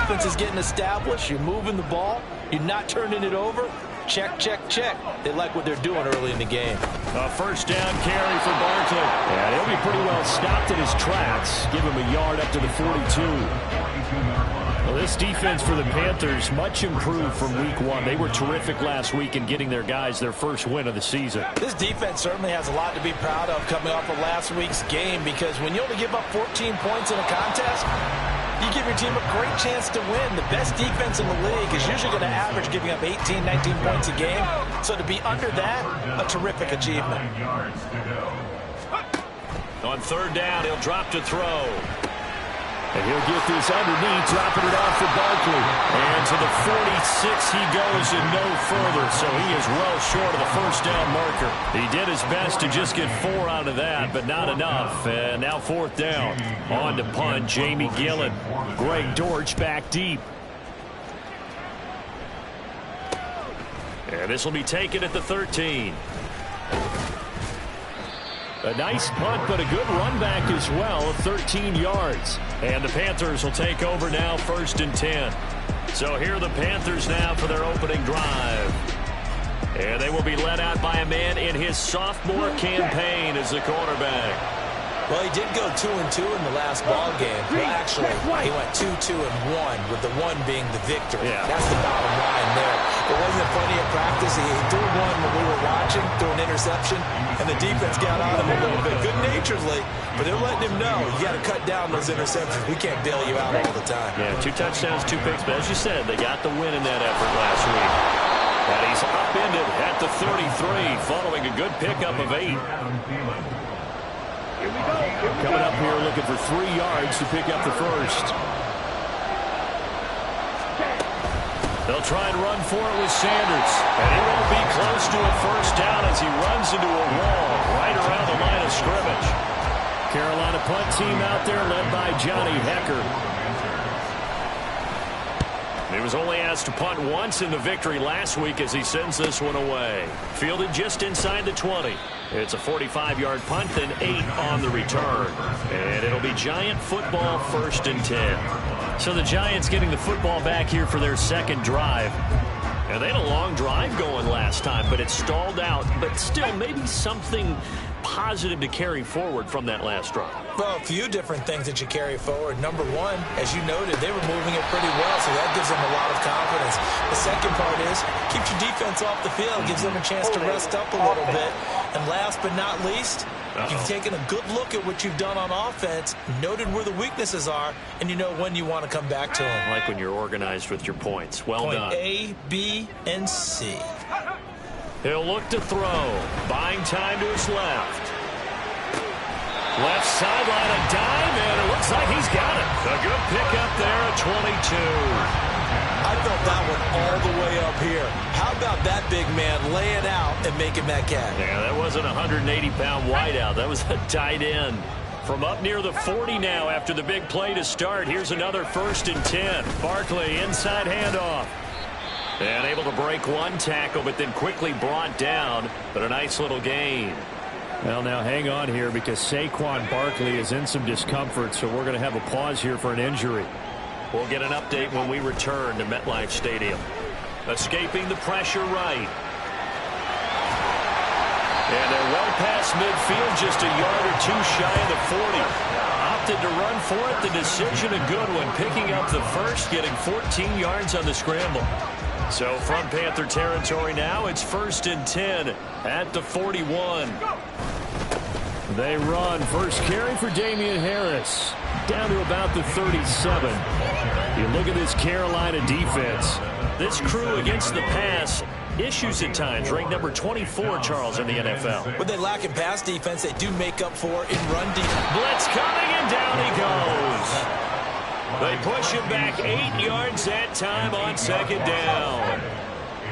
offense is getting established. You're moving the ball. You're not turning it over. Check, check, check. They like what they're doing early in the game. A first down carry for Barkley. And he'll be pretty well stopped in his tracks. Give him a yard up to the 42. Well, this defense for the Panthers, much improved from week one. They were terrific last week in getting their guys their first win of the season. This defense certainly has a lot to be proud of coming off of last week's game, because when you only give up 14 points in a contest, you give your team a great chance to win. The best defense in the league is usually going to average giving up 18, 19 points a game. So to be under that, a terrific achievement. On third down, he'll drop to throw. And he'll get this underneath, dropping it off for Barkley. And to the 46 he goes and no further. So he is well short of the first down marker. He did his best to just get 4 out of that, but not enough. And now fourth down. On to punt, Jamie Gillen. Greg Dortch back deep. And this will be taken at the 13. A nice punt, but a good run back as well of 13 yards. And the Panthers will take over now, 1st and 10. So here are the Panthers now for their opening drive. And they will be led out by a man in his sophomore campaign as the quarterback. Well, he did go 2-2 in the last ball game. Well, actually, he went 2-2-1, with the 1 being the victory. Yeah. That's the bottom line there. It wasn't plenty of practice. He threw one when we were watching, threw an interception, and the defense got on him a little bit, good-naturedly. But they're letting him know, you got to cut down those interceptions. We can't bail you out all the time. Yeah, 2 touchdowns, 2 picks. But as you said, they got the win in that effort last week. And he's upended at the 33, following a good pickup of 8. Coming up here looking for 3 yards to pick up the first. They'll try and run for it with Sanders. And he won't be close to a first down as he runs into a wall right around the line of scrimmage. Carolina punt team out there led by Johnny Hecker. He was only asked to punt once in the victory last week as he sends this one away. Fielded just inside the 20. It's a 45-yard punt, then 8 on the return. And it'll be Giant football, 1st and 10. So the Giants getting the football back here for their second drive. And they had a long drive going last time, but it stalled out. But still, maybe something positive to carry forward from that last drive. Well, a few different things that you carry forward. Number one, as you noted, they were moving it pretty well, so that gives them a lot of confidence. The second part is, keeps your defense off the field, gives them a chance to rest up a little bit. And last but not least, you've taken a good look at what you've done on offense, noted where the weaknesses are, and you know when you want to come back to them. I like when you're organized with your points. Well done. Point A, B, and C. He'll look to throw. Buying time to his left. Left sideline, a dime, and it looks like he's got it. A good pickup there at 22. I felt that one all the way up here. How about that big man laying out and making that catch? Yeah, that wasn't a 180-pound wideout. That was a tight end. From up near the 40 now after the big play to start. Here's another 1st and 10. Barkley inside handoff. And able to break one tackle, but then quickly brought down. But a nice little gain. Well, now hang on here because Saquon Barkley is in some discomfort, so we're going to have a pause here for an injury. We'll get an update when we return to MetLife Stadium. Escaping the pressure right. And they're well past midfield, just a yard or 2 shy of the 40. Opted to run for it. The decision a good one. Picking up the first, getting 14 yards on the scramble. So from Panther territory now, it's 1st and 10 at the 41. They run. First carry for Damian Harris. Down to about the 37. You look at this Carolina defense. This crew against the pass, issues at times. Ranked number 24, Charles, in the NFL. When they lack in pass defense, they do make up for in run defense. Blitz coming, and down he goes. They push him back 8 yards that time on 2nd down.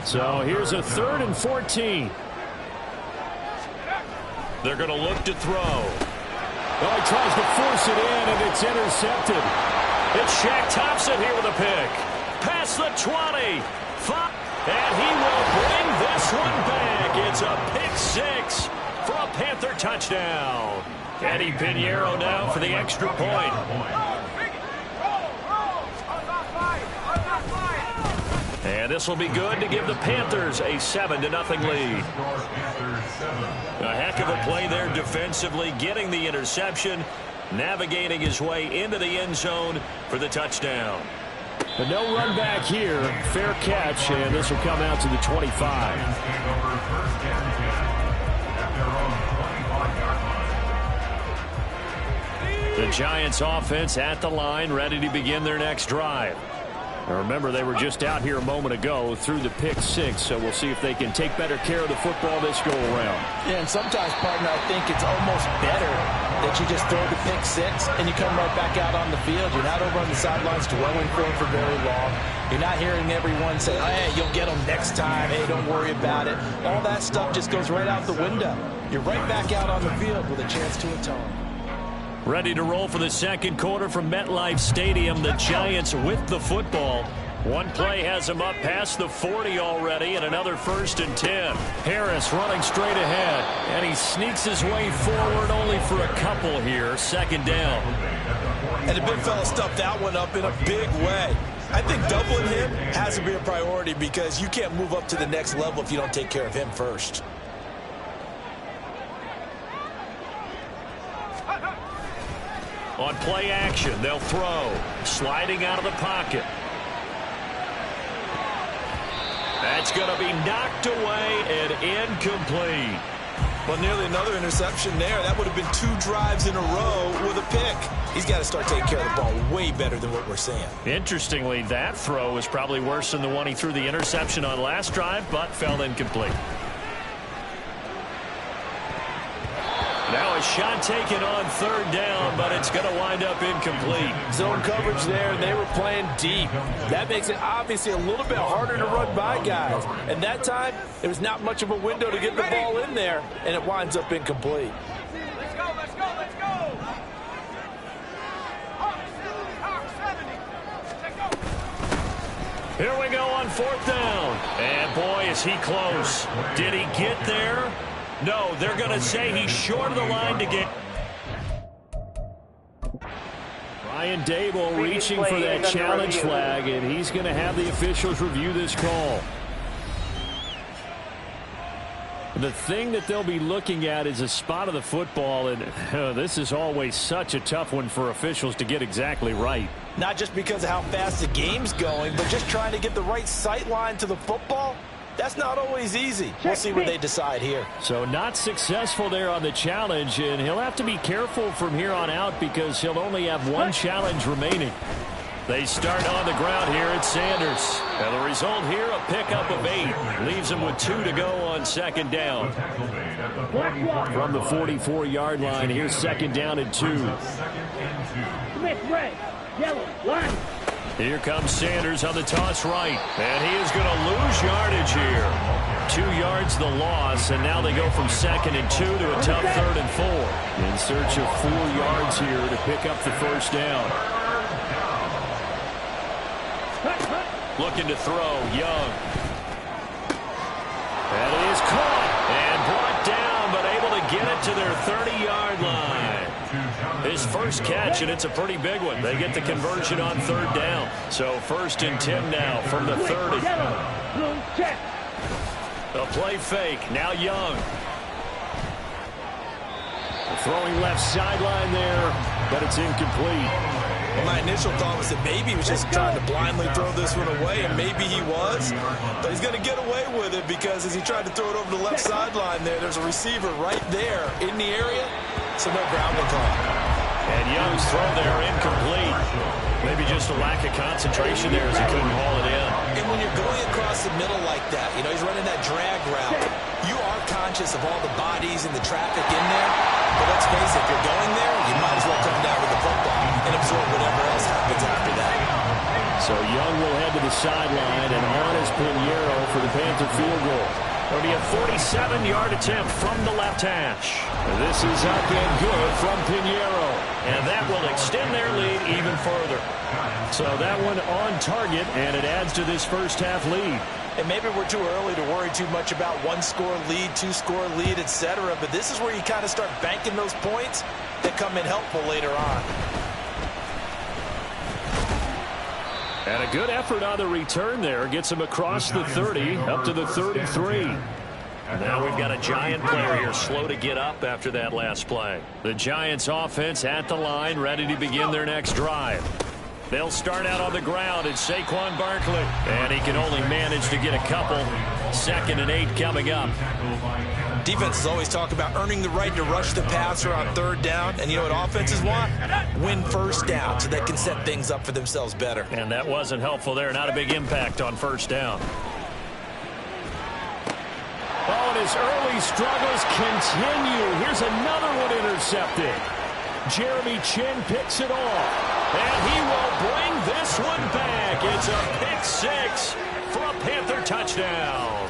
So here's a 3rd and 14. They're going to look to throw. Oh, he tries to force it in, and it's intercepted. It's Shaq Thompson here with a pick. Past the 20. And he will bring this one back. It's a pick 6 for a Panther touchdown. Eddie Pinheiro now for the extra point. And this will be good to give the Panthers a 7-0 lead. A heck of a play there defensively, getting the interception, navigating his way into the end zone for the touchdown. But no run back here. Fair catch, and this will come out to the 25. The Giants offense at the line, ready to begin their next drive. Now remember, they were just out here a moment ago through the pick six, so we'll see if they can take better care of the football this go around. Yeah, and sometimes, partner, I think it's almost better that you just throw the pick six and you come right back out on the field. You're not over on the sidelines dwelling for it for very long. You're not hearing everyone say, hey, you'll get them next time. Hey, don't worry about it. All that stuff just goes right out the window. You're right back out on the field with a chance to atone. Ready to roll for the second quarter from MetLife Stadium. The Giants with the football. One play has him up past the 40 already, and another 1st and 10. Harris running straight ahead, and he sneaks his way forward only for a couple here. 2nd down. And the big fella stuffed that one up in a big way. I think doubling him has to be a priority because you can't move up to the next level if you don't take care of him first. On play action, they'll throw. Sliding out of the pocket. That's going to be knocked away and incomplete. Well, nearly another interception there. That would have been 2 drives in a row with a pick. He's got to start taking care of the ball way better than what we're seeing. Interestingly, that throw was probably worse than the one he threw the interception on last drive, but fell incomplete. Now a shot taken on 3rd down, but it's going to wind up incomplete. Zone coverage there, and they were playing deep. That makes it obviously a little bit harder to run by guys. And that time, there was not much of a window to get the ball in there, and it winds up incomplete. Let's go, let's go, let's go! Here we go on 4th down. And boy, is he close. Did he get there? No, they're going to say he's short of the line to get. Brian Daboll reaching for that challenge flag, and he's going to have the officials review this call. The thing that they'll be looking at is a spot of the football, and this is always such a tough one for officials to get exactly right. Not just because of how fast the game's going, but just trying to get the right sight line to the football. That's not always easy. We'll see what they decide here. So not successful there on the challenge, and he'll have to be careful from here on out because he'll only have 1 challenge remaining. They start on the ground here at Sanders. And the result here, a pickup of 8. Leaves him with 2 to go on 2nd down. From the 44-yard line, here's 2nd down and 2. Smith, red, yellow, line. Here comes Sanders on the toss right. And he is going to lose yardage here. 2 yards the loss, and now they go from 2nd and 2 to a tough 3rd and 4. In search of 4 yards here to pick up the 1st down. Looking to throw, Young. And it is caught and brought down, but able to get it to their 30-yard line. His first catch, and it's a pretty big one. They get the conversion on 3rd down. So 1st and 10 now from the 30. A play fake. Now Young. Throwing left sideline there, but it's incomplete. Well, my initial thought was that maybe he was just trying to blindly throw this one away, and maybe he was. But he's going to get away with it because as he tried to throw it over the left sideline there's a receiver right there in the area, so no grounding call. And Young's throw there incomplete. Maybe just a lack of concentration there as he couldn't haul it in. And when you're going across the middle like that, you know, he's running that drag route, you are conscious of all the bodies and the traffic in there. But let's face it, if you're going there, you might as well come down with the football and absorb whatever else happens after that. So Young will head to the sideline, and on is Pinheiro for the Panther field goal. It'll be a 47-yard attempt from the left hash. This is up and good from Pinheiro. And that will extend their lead even further. So that one on target, and it adds to this first half lead. And maybe we're too early to worry too much about 1-score lead, 2-score lead, etc. But this is where you kind of start banking those points that come in helpful later on. And a good effort on the return there. Gets him across the 30, up to the 33. Now we've got a Giant player here slow to get up after that last play. The Giants offense at the line, ready to begin their next drive. They'll start out on the ground. It's Saquon Barkley. And he can only manage to get a couple. 2nd and 8 coming up. Defenses always talk about earning the right to rush the passer on 3rd down. And you know what offenses want? Win 1st down so they can set things up for themselves better. And that wasn't helpful there. Not a big impact on 1st down. Oh, and his early struggles continue. Here's another one intercepted. Jeremy Chinn picks it off. And he will bring this one back. It's a pick 6 for a Panther touchdown.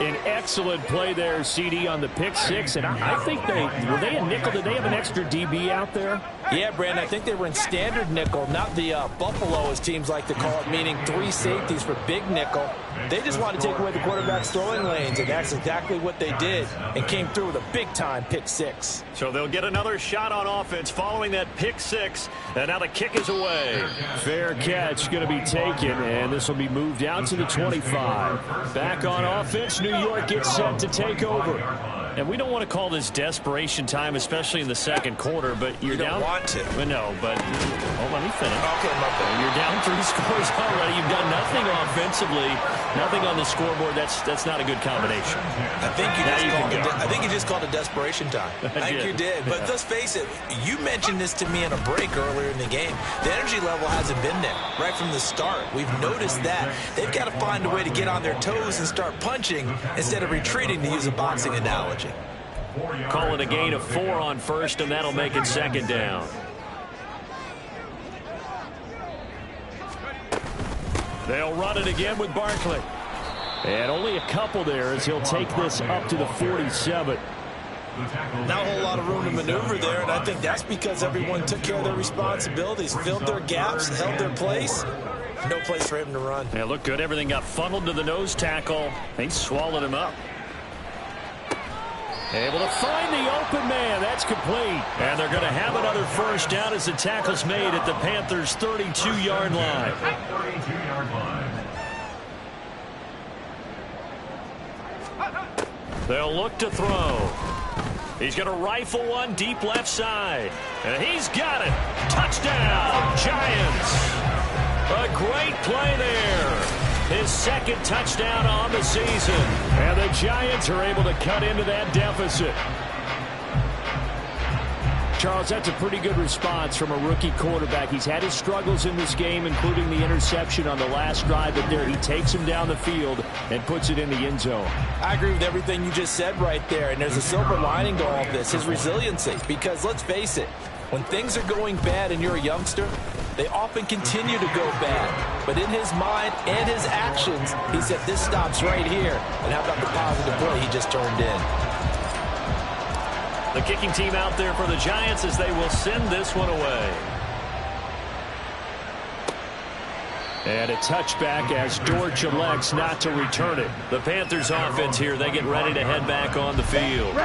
An excellent play there, CD, on the pick 6. And I think were they a nickel? Did they have an extra DB out there? Yeah, Brandon, I think they were in standard nickel, not the Buffalo, as teams like to call it, meaning 3 safeties for big nickel. They just wanted to take away the quarterback's throwing lanes, and that's exactly what they did, and came through with a big-time pick 6. So they'll get another shot on offense following that pick 6, and now the kick is away. Fair catch going to be taken, and this will be moved out to the 25. Back on offense, New York gets set to take over. And we don't want to call this desperation time, especially in the 2nd quarter, but you're down. You don't want to. But no, but let me finish. Okay, my bad. You're down 3 scores already. You've done nothing offensively, nothing on the scoreboard. That's not a good combination. I think you just called it desperation time. I think you did. But let's face it, you mentioned this to me in a break earlier in the game. The energy level hasn't been there right from the start. We've noticed that. They've got to find a way to get on their toes and start punching instead of retreating, to use a boxing analogy. Call it a gain of 4 on 1st, and that'll make it 2nd down. They'll run it again with Barkley. And only a couple there as he'll take this up to the 47. Not a whole lot of room to maneuver there, and I think that's because everyone took care of their responsibilities, filled their gaps, held their place. No place for him to run. Yeah, looked good. Everything got funneled to the nose tackle. They swallowed him up. Able to find the open man. That's complete. And they're going to have another 1st down as the tackle's made at the Panthers' 32-yard line. They'll look to throw. He's going to rifle one deep left side. And he's got it. Touchdown, Giants. A great play there. His 2nd touchdown on the season. And the Giants are able to cut into that deficit. Charles, that's a pretty good response from a rookie quarterback. He's had his struggles in this game, including the interception on the last drive, but there he takes him down the field and puts it in the end zone. I agree with everything you just said right there, and there's a silver lining to all of this, his resiliency. Because let's face it, when things are going bad and you're a youngster, they often continue to go bad. But in his mind and his actions, he said, this stops right here. And how about the positive play he just turned in? The kicking team out there for the Giants as they will send this one away. And a touchback as Dortch elects not to return it. The Panthers offense here, they get ready to head back on the field.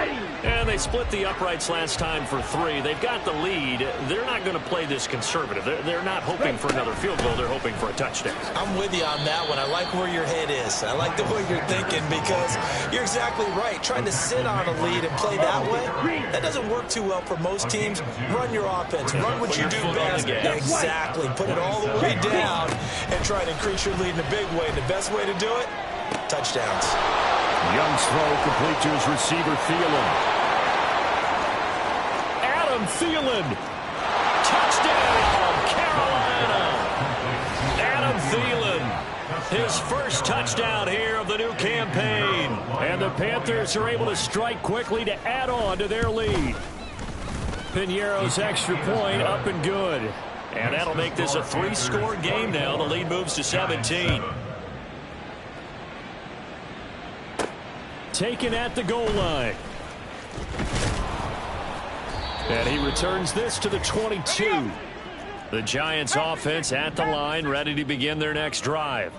And they split the uprights last time for 3. They've got the lead. They're not going to play this conservative. They're not hoping for another field goal. They're hoping for a touchdown. I'm with you on that one. I like where your head is. I like the way you're thinking because you're exactly right. Trying to sit on a lead and play that way, that doesn't work too well for most teams. Run your offense. Run what you do best. Exactly. Put it all the way down and try to increase your lead in a big way. The best way to do it, touchdowns. Young's throw complete to his receiver, Thielen. Adam Thielen. Touchdown, Carolina. Adam Thielen. His 1st touchdown here of the new campaign. And the Panthers are able to strike quickly to add on to their lead. Piñeiro's extra point up and good. And that'll make this a 3-score game now. The lead moves to 17. Taken at the goal line. And he returns this to the 22. The Giants offense at the line, ready to begin their next drive.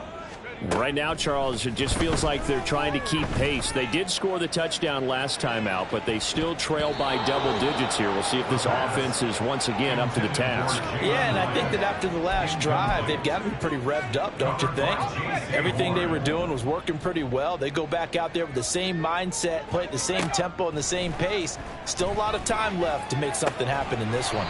Right now, Charles, it just feels like they're trying to keep pace. They did score the touchdown last time out, but they still trail by double digits here. We'll see if this offense is once again up to the task. Yeah, and I think that after the last drive, they've got to be pretty revved up, don't you think? Everything they were doing was working pretty well. They go back out there with the same mindset, play at the same tempo and the same pace. Still a lot of time left to make something happen in this one.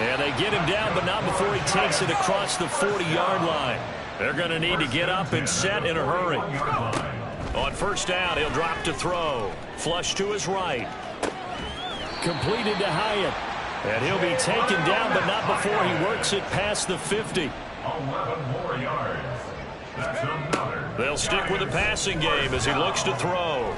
And they get him down, but not before he takes it across the 40-yard line. They're going to need to get up and set in a hurry. On first down, he'll drop to throw. Flush to his right. Completed to Hyatt. And he'll be taken down, but not before he works it past the 50. 11 more yards. That's another. They'll stick with the passing game as he looks to throw.